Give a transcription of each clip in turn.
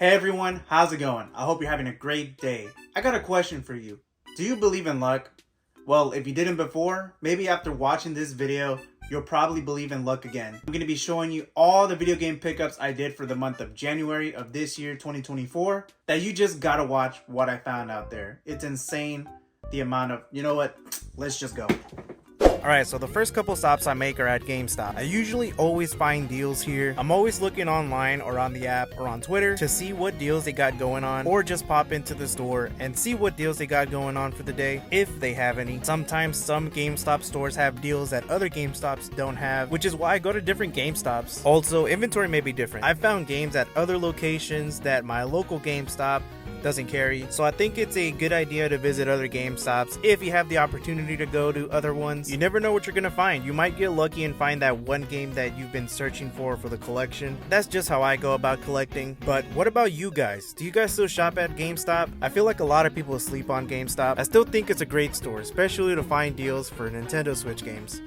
Hey everyone, how's it going? I hope you're having a great day. I got a question for you. Do you believe in luck? Well, if you didn't before, maybe after watching this video, you'll probably believe in luck again. I'm going to be showing you all the video game pickups I did for the month of January of this year, 2024, that you just gotta watch what I found out there. It's insane the amount of, you know what, let's just go. Alright, so the first couple stops I make are at GameStop. I usually always find deals here. I'm always looking online or on the app or on Twitter to see what deals they got going on, or just pop into the store and see what deals they got going on for the day, if they have any. Sometimes some GameStop stores have deals that other GameStops don't have, which is why I go to different GameStops. Also, inventory may be different. I've found games at other locations that my local GameStop doesn't carry, so I think it's a good idea to visit other GameStops if you have the opportunity to go to other ones. You never know what you're gonna find. You might get lucky and find that one game that you've been searching for the collection. That's just how I go about collecting. But what about you guys? Do you guys still shop at GameStop? I feel like a lot of people sleep on GameStop. I still think it's a great store, especially to find deals for Nintendo Switch games.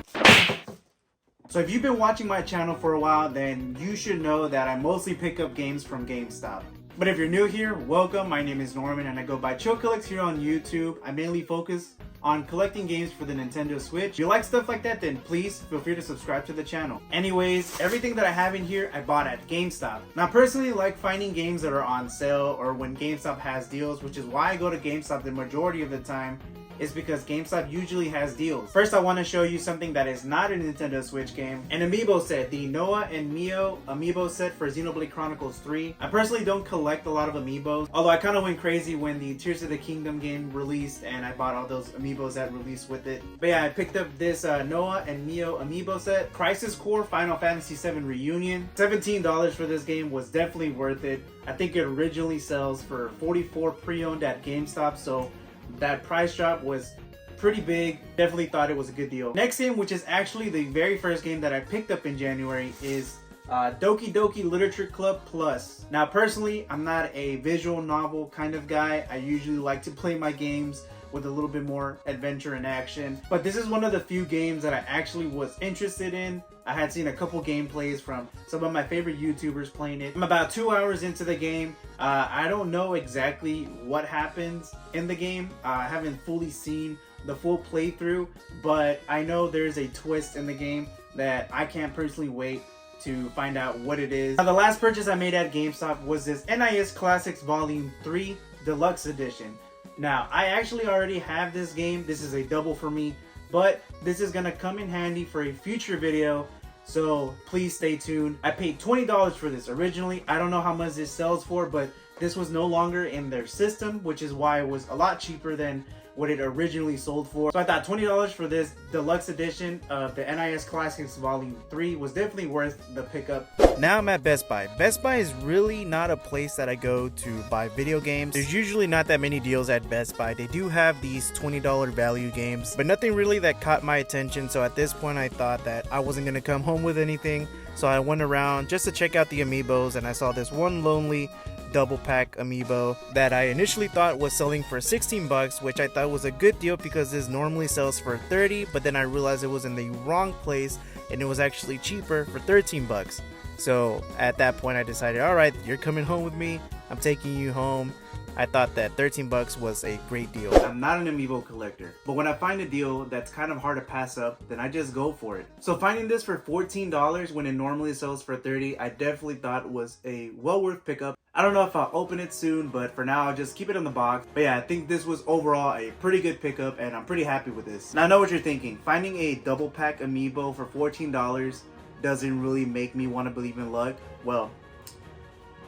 So if you've been watching my channel for a while, then you should know that I mostly pick up games from GameStop. But if you're new here, welcome. My name is Norman and I go by Chill Collects here on YouTube. I mainly focus on collecting games for the Nintendo Switch. If you like stuff like that, then please feel free to subscribe to the channel. Anyways, everything that I have in here, I bought at GameStop. Now, I personally like finding games that are on sale or when GameStop has deals, which is why I go to GameStop the majority of the time, is because GameStop usually has deals. First, I want to show you something that is not a Nintendo Switch game, an amiibo set, the Noah and Mio amiibo set for Xenoblade Chronicles 3. I personally don't collect a lot of amiibos, although I kind of went crazy when the Tears of the Kingdom game released and I bought all those amiibos that released with it. But yeah, I picked up this Noah and Mio amiibo set. Crisis Core Final Fantasy VII Reunion. $17 for this game was definitely worth it. I think it originally sells for $44 pre-owned at GameStop, so that price drop was pretty big. Definitely thought it was a good deal. Next game, which is actually the very first game that I picked up in January, is Doki Doki Literature Club Plus. Now personally, I'm not a visual novel kind of guy. I usually like to play my games with a little bit more adventure and action, but this is one of the few games that I actually was interested in. I had seen a couple gameplays from some of my favorite YouTubers playing it. I'm about 2 hours into the game. I don't know exactly what happens in the game. I haven't fully seen the full playthrough, but I know there's a twist in the game that I can't personally wait to find out what it is. Now, the last purchase I made at GameStop was this NIS Classics Volume 3 Deluxe Edition. Now, I actually already have this game. This is a double for me, but this is gonna come in handy for a future video, so please stay tuned. I paid $20 for this originally. I don't know how much this sells for, but this was no longer in their system, which is why it was a lot cheaper than what it originally sold for. So I thought $20 for this deluxe edition of the NIS Classics Volume 3 was definitely worth the pickup. Now I'm at Best Buy. Best Buy is really not a place that I go to buy video games. There's usually not that many deals at Best Buy. They do have these $20 value games, but nothing really that caught my attention. So at this point I thought that I wasn't gonna come home with anything. So I went around just to check out the amiibos, and I saw this one lonely double pack amiibo that I initially thought was selling for 16 bucks, which I thought was a good deal because this normally sells for 30, but then I realized it was in the wrong place and it was actually cheaper for 13 bucks. So at that point I decided, all right, you're coming home with me, I'm taking you home. I thought that 13 bucks was a great deal. I'm not an amiibo collector, but when I find a deal that's kind of hard to pass up, then I just go for it. So finding this for $14 when it normally sells for 30, I definitely thought was a well worth pickup. I don't know if I'll open it soon, but for now I'll just keep it in the box. But yeah, I think this was overall a pretty good pickup and I'm pretty happy with this. Now I know what you're thinking. Finding a double pack amiibo for $14 doesn't really make me want to believe in luck. Well,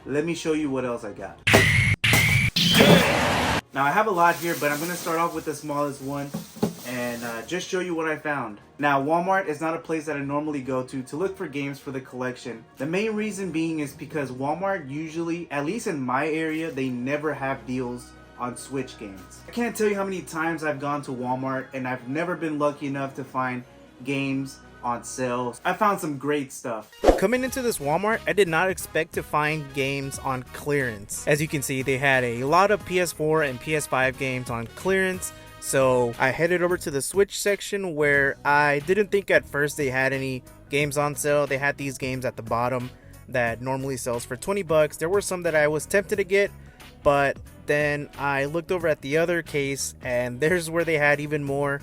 let me show you what else I got. Now I have a lot here, but I'm going to start off with the smallest one and just show you what I found. Now, Walmart is not a place that I normally go to look for games for the collection. The main reason being is because Walmart usually, at least in my area, they never have deals on Switch games. I can't tell you how many times I've gone to Walmart and I've never been lucky enough to find games on sales. I found some great stuff. Coming into this Walmart, I did not expect to find games on clearance. As you can see, they had a lot of PS4 and PS5 games on clearance. So I headed over to the Switch section where I didn't think at first they had any games on sale. They had these games at the bottom. that normally sells for 20 bucks. There were some that I was tempted to get, but then I looked over at the other case and there's where they had even more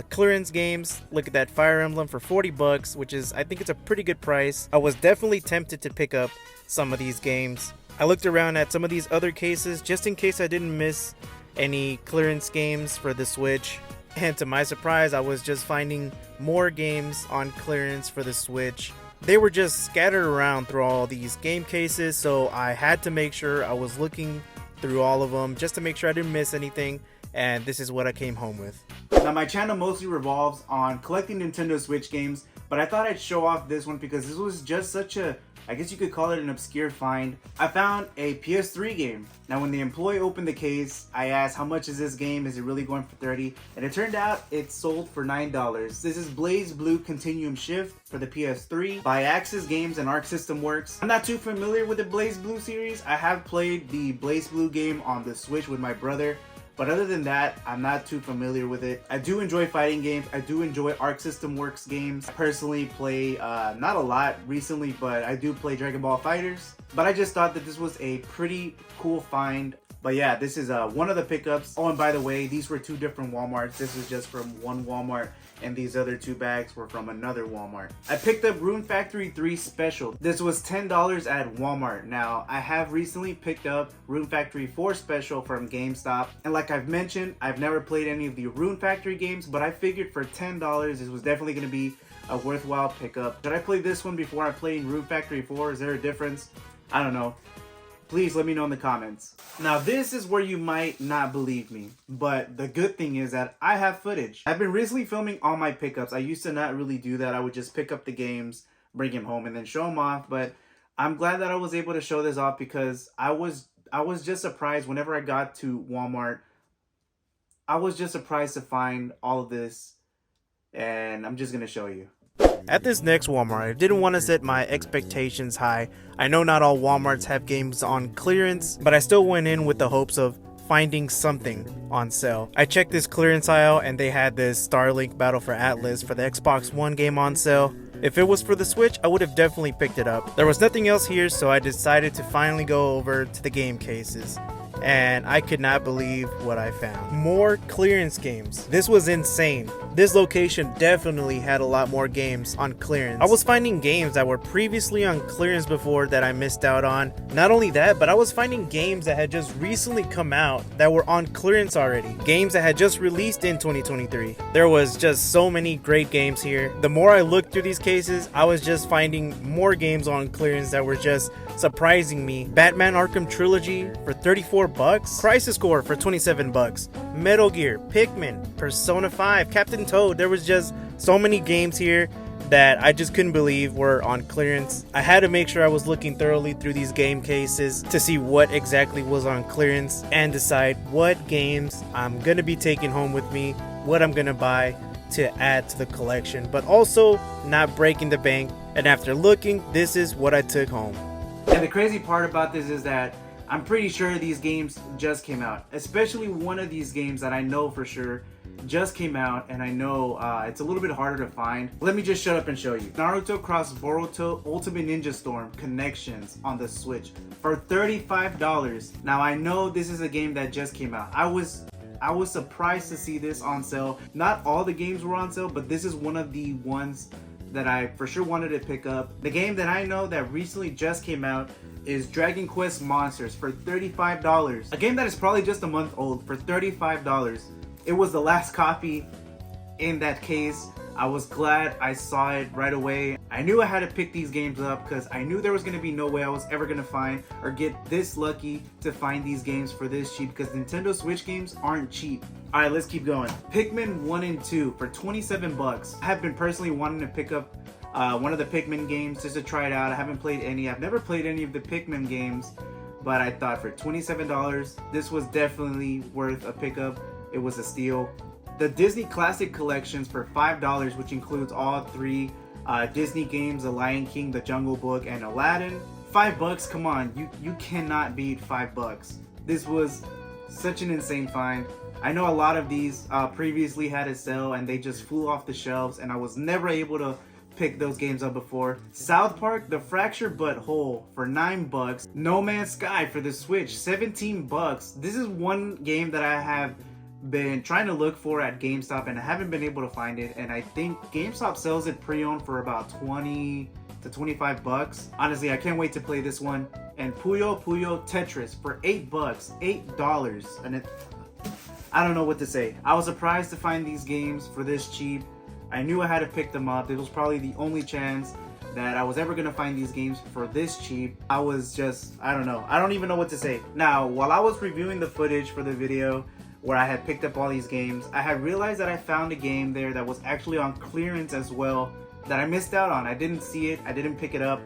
clearance games. Look at that Fire Emblem for 40 bucks, which is, I think it's a pretty good price. I was definitely tempted to pick up some of these games. I looked around at some of these other cases just in case I didn't miss any clearance games for the Switch, and to my surprise I was just finding more games on clearance for the Switch. They were just scattered around through all these game cases, so I had to make sure I was looking through all of them just to make sure I didn't miss anything, and this is what I came home with. Now my channel mostly revolves on collecting Nintendo Switch games, but I thought I'd show off this one because this was just such a, I guess you could call it an obscure find. I found a PS3 game. Now when the employee opened the case, I asked how much is this game, is it really going for 30? And it turned out it sold for $9. This is Blaze Blue Continuum Shift for the PS3 by Axis Games and Arc System Works. I'm not too familiar with the Blaze Blue series. I have played the Blaze Blue game on the Switch with my brother, but other than that, I'm not too familiar with it. I do enjoy fighting games. I do enjoy Arc System Works games. I personally play, not a lot recently, but I do play Dragon Ball FighterZ. But I just thought that this was a pretty cool find. But yeah, this is one of the pickups. Oh, and by the way, these were two different Walmarts. This was just from one Walmart, and these other two bags were from another Walmart. I picked up Rune Factory 3 Special. This was $10 at Walmart. Now, I have recently picked up Rune Factory 4 Special from GameStop. And like I've mentioned, I've never played any of the Rune Factory games, but I figured for $10, this was definitely going to be a worthwhile pickup. Should I play this one before I play Rune Factory 4? Is there a difference? I don't know. Please let me know in the comments. Now this is where you might not believe me, but the good thing is that I have footage. I've been recently filming all my pickups. I used to not really do that. I would just pick up the games, bring them home, and then show them off. But I'm glad that I was able to show this off because I was just surprised whenever I got to Walmart. I was just surprised to find all of this, and I'm just gonna show you. At this next Walmart, I didn't want to set my expectations high. I know not all Walmarts have games on clearance, but I still went in with the hopes of finding something on sale. I checked this clearance aisle and they had this Starlink Battle for Atlas for the Xbox One game on sale. If it was for the Switch, I would have definitely picked it up. There was nothing else here, so I decided to finally go over to the game cases. And I could not believe what I found. More clearance games. This was insane. This location definitely had a lot more games on clearance. I was finding games that were previously on clearance before that I missed out on. Not only that, but I was finding games that had just recently come out that were on clearance already. Games that had just released in 2023. There was just so many great games here. The more I looked through these cases, I was just finding more games on clearance that were just surprising me. Batman Arkham Trilogy for 34 bucks, Crisis Core for 27 bucks, Metal Gear, Pikmin, Persona 5, Captain Toad. There was just so many games here that I just couldn't believe were on clearance. I had to make sure I was looking thoroughly through these game cases to see what exactly was on clearance and decide what games I'm gonna be taking home with me, what I'm gonna buy to add to the collection, but also not breaking the bank. And after looking, this is what I took home. And the crazy part about this is that I'm pretty sure these games just came out, especially one of these games that I know for sure just came out, and I know it's a little bit harder to find. Let me just shut up and show you. Naruto Cross Boruto Ultimate Ninja Storm Connections on the Switch for $35. Now I know this is a game that just came out. I was surprised to see this on sale. Not all the games were on sale, but this is one of the ones that I for sure wanted to pick up. The game that I know that recently just came out is Dragon Quest Monsters for $35. A game that is probably just a month old for $35. It was the last copy in that case. I was glad I saw it right away. I knew I had to pick these games up because I knew there was going to be no way I was ever going to find or get this lucky to find these games for this cheap, because Nintendo Switch games aren't cheap. Alright, let's keep going. Pikmin 1 and 2 for 27 bucks. I have been personally wanting to pick up one of the Pikmin games just to try it out. I haven't played any. I've never played any of the Pikmin games, but I thought for $27, this was definitely worth a pickup. It was a steal. The Disney Classic Collections for $5, which includes all three Disney games, The Lion King, The Jungle Book, and Aladdin. $5, come on, you cannot beat $5. This was such an insane find. I know a lot of these previously had a sale and they just flew off the shelves, and I was never able to picked those games up before. South Park, The Fractured But Whole for $9. No Man's Sky for the Switch, $17. This is one game that I have been trying to look for at GameStop and I haven't been able to find it, and I think GameStop sells it pre-owned for about 20 to 25 bucks. Honestly, I can't wait to play this one. And Puyo Puyo Tetris for $8, and I don't know what to say. I was surprised to find these games for this cheap. I knew I had to pick them up. It was probably the only chance that I was ever gonna find these games for this cheap. I was just, I don't know. I don't even know what to say. Now, while I was reviewing the footage for the video where I had picked up all these games, I had realized that I found a game there that was actually on clearance as well that I missed out on. I didn't see it, I didn't pick it up.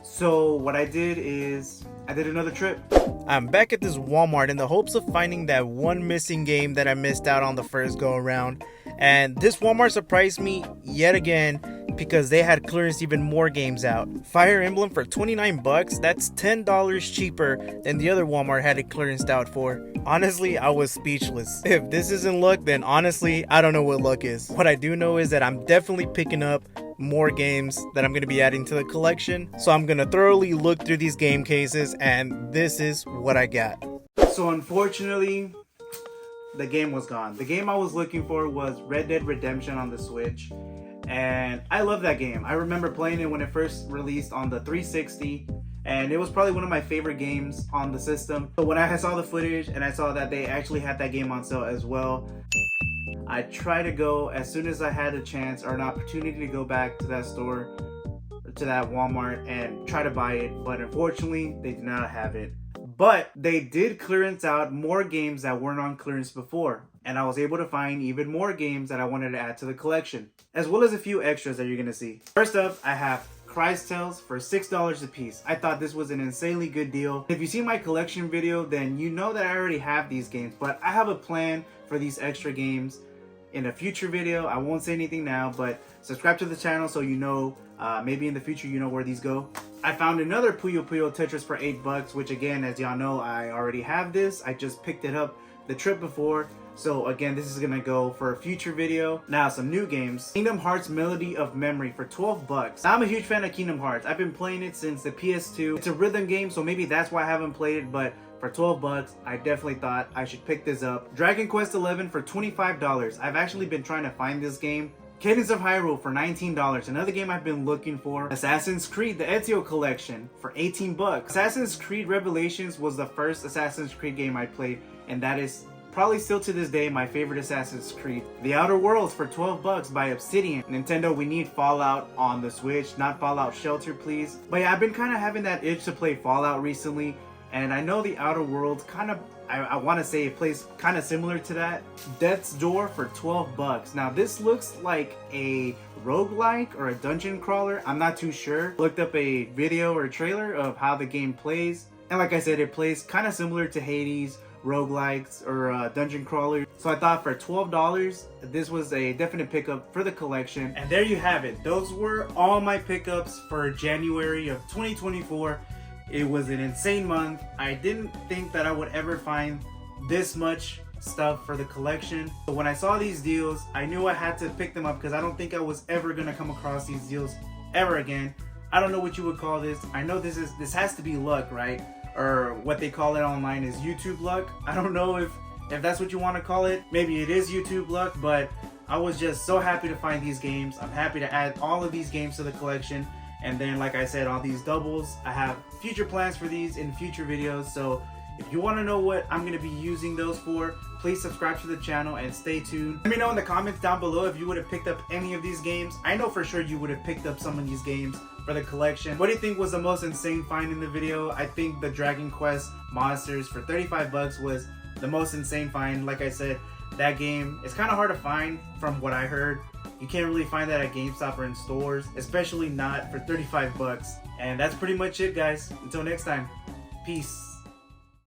So what I did is, I did another trip. I'm back at this Walmart in the hopes of finding that one missing game that I missed out on the first go around. And this Walmart surprised me yet again because they had clearance even more games out. Fire Emblem for 29 bucks, that's $10 cheaper than the other Walmart had it clearanced out for. Honestly, I was speechless. If this isn't luck, then honestly, I don't know what luck is. What I do know is that I'm definitely picking up more games that I'm going to be adding to the collection. So I'm going to thoroughly look through these game cases, and this is what I got. So unfortunately, the game was gone. The game I was looking for was Red Dead Redemption on the Switch, and I love that game. I remember playing it when it first released on the 360, and it was probably one of my favorite games on the system. So when I saw the footage and I saw that they actually had that game on sale as well, I tried to go as soon as I had a chance or an opportunity to go back to that store, to that Walmart, and try to buy it, but unfortunately they did not have it. But they did clearance out more games that weren't on clearance before, and I was able to find even more games that I wanted to add to the collection, as well as a few extras that you're gonna see. First up, I have Cry's Tales for $6 a piece. I thought this was an insanely good deal. If you see my collection video, then you know that I already have these games, but I have a plan for these extra games in a future video. I won't say anything now, but subscribe to the channel so you know, maybe in the future you know where these go. I found another Puyo Puyo Tetris for $8, which again, as y'all know, I already have this. I just picked it up the trip before. So again, this is gonna go for a future video. Now, some new games. Kingdom Hearts Melody of Memory for $12. Now, I'm a huge fan of Kingdom Hearts. I've been playing it since the PS2. It's a rhythm game, so maybe that's why I haven't played it, but for $12, I definitely thought I should pick this up. Dragon Quest XI for $25. I've actually been trying to find this game. Cadence of Hyrule for $19. Another game I've been looking for. Assassin's Creed, the Ezio Collection for $18. Assassin's Creed Revelations was the first Assassin's Creed game I played, and that is probably still to this day my favorite Assassin's Creed. The Outer Worlds for $12 by Obsidian. Nintendo, we need Fallout on the Switch, not Fallout Shelter, please. But yeah, I've been kind of having that itch to play Fallout recently, and I know the Outer Worlds kind of, I want to say it plays kind of similar to that. Death's Door for $12. Now this looks like a roguelike or a dungeon crawler. I'm not too sure. Looked up a video or a trailer of how the game plays, and like I said, it plays kind of similar to Hades, roguelikes, or dungeon crawler. So I thought for $12, this was a definite pickup for the collection. And there you have it. Those were all my pickups for January of 2024. It was an insane month. I didn't think that I would ever find this much stuff for the collection. But when I saw these deals, I knew I had to pick them up because I don't think I was ever gonna come across these deals ever again. I don't know what you would call this. I know this has to be luck, right? Or what they call it online is YouTube luck. I don't know if that's what you want to call it. Maybe it is YouTube luck, but I was just so happy to find these games. I'm happy to add all of these games to the collection. And then, like I said, all these doubles, I have future plans for these in future videos. So if you want to know what I'm going to be using those for, please subscribe to the channel and stay tuned. Let me know in the comments down below if you would have picked up any of these games. I know for sure you would have picked up some of these games for the collection. What do you think was the most insane find in the video? I think the Dragon Quest Monsters for $35 was the most insane find. Like I said, that game is kind of hard to find from what I heard. You can't really find that at GameStop or in stores, especially not for $35. And that's pretty much it, guys. Until next time, peace.